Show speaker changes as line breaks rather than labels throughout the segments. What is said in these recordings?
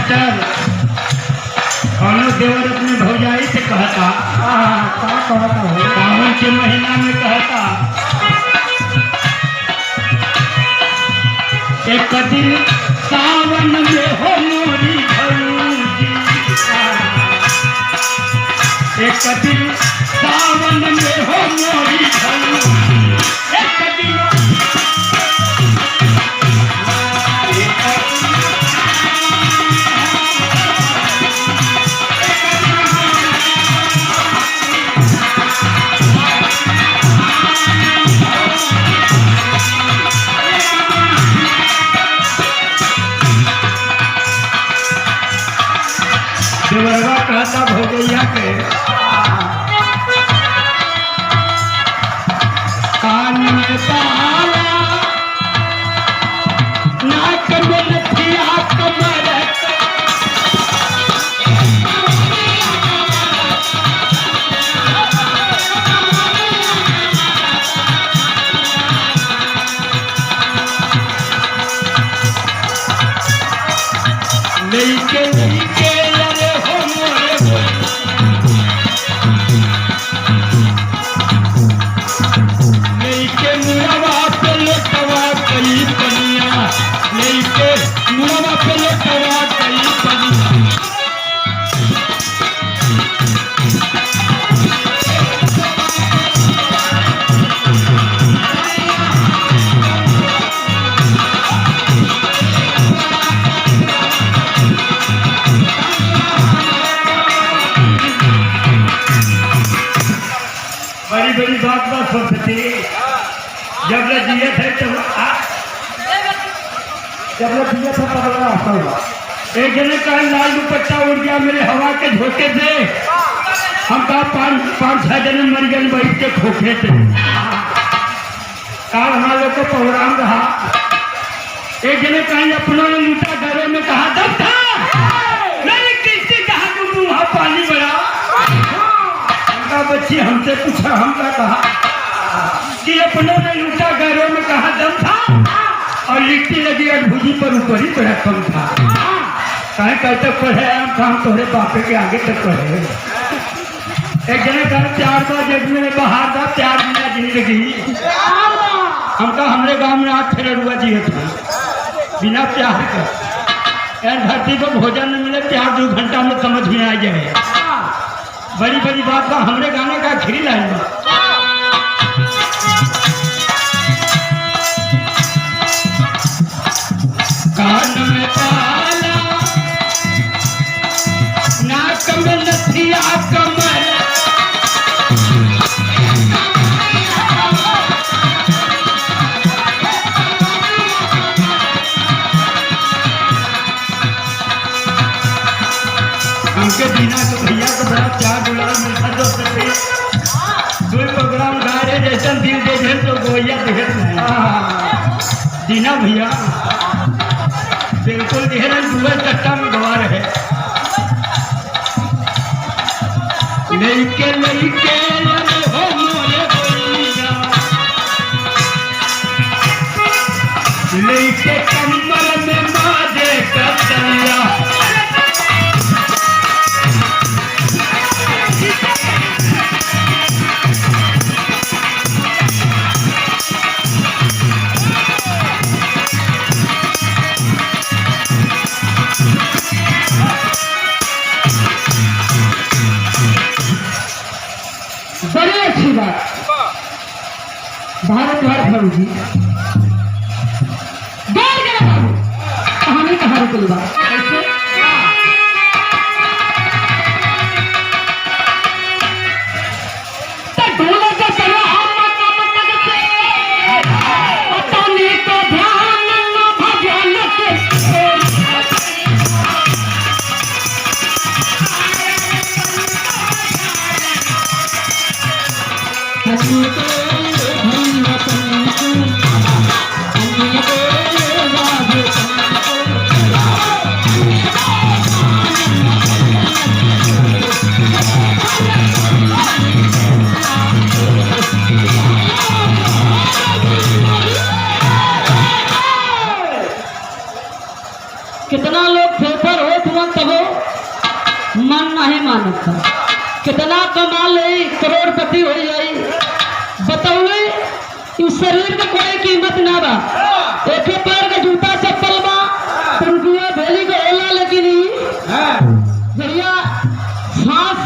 Master कौनो देवर अपने भौजाई से कहता सावन के महीना में कहता एक दिन सावन में हो मोरी भौजी, एक दिन सावन में हो मोरी भौजी, एक दिन देवरवा कहता भौजैया के कान में बाला नाक में नथिया कमर लेके लेके बड़ी बड़ी बात बात सोचती जब ले जिए थे जब ले जिए थे तब बड़ा हंसा हुआ। एक जने कहा लाल दुपट्टा उड़ गया मेरे हवा के झोंके से, हम कहा पाँच छह जने मर गए बैठ के खोखे थे। कहा हमारे लोग को प्रोग्राम रहा। एक जने कहीं अपनों ने लूटा घरों में कहा दब था नहीं किसी कहा तुम वहां पानी बड़ा बच्ची हमसे पूछा, हमका कहा कि अपनों ने लूटा घरों में कहा दम था और लिट्टी लगी अड़भुजी पर ऊपर ही बड़ा कम था। कहे कहते पढ़े हम तोहरे बापे के आगे तक पढ़े। एक जने कहा प्यार का जग में बाहर था प्यार बिना जिंदगी। हम कहा हमरे गांव में आज ठेरुआ जी था बिना प्यार का यार धरती को भोजन न मिले प्यार 2 घंटा में समझ में आ जाए। बड़ी बड़ी बात का हमरे गाने का आखिरी लाइन में कान में बाला नाक में नथिया कमर हमके बिना तो भैया को बड़ा प्यार दुलार मिलता जो सकते कोई प्रोग्राम गा रहे जैसा दिल देखे तो गोया देखे दीना भैया बिल्कुल देख रहे दूर चट्टा में गवा रहे लेके लेके हो मोरे भैया लेके कमर में मारे कतरिया
बड़ी अच्छी बात भारत भारत भरूजी कहानी कहानी की बात कैसे कितना लोग फेफर हो हुआ तबो मन नहीं मानत था। कितना कमा ले, करोड़पति हो जाई, बतौले इस शरीर में कोई कीमत ना बा। एक पैर का जूता चप्पल बा, टंकुआ भेली को होला, लेकिन भैया सांस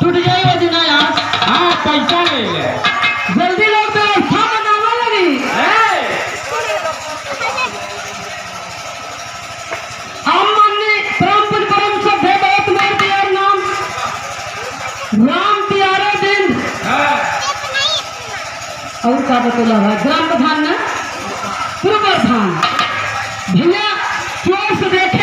टूट जाए वो दिन यार।
हाँ पैसा ले ले,
जल्दी लोग व्यवस्था बनावा लगी। हम मानने परम सभ्य बहुत मोर दियार नाम राम तियारे दिन और का बतौला है ग्राम प्रधान ने पूर्व प्रधान भैया चोर से देख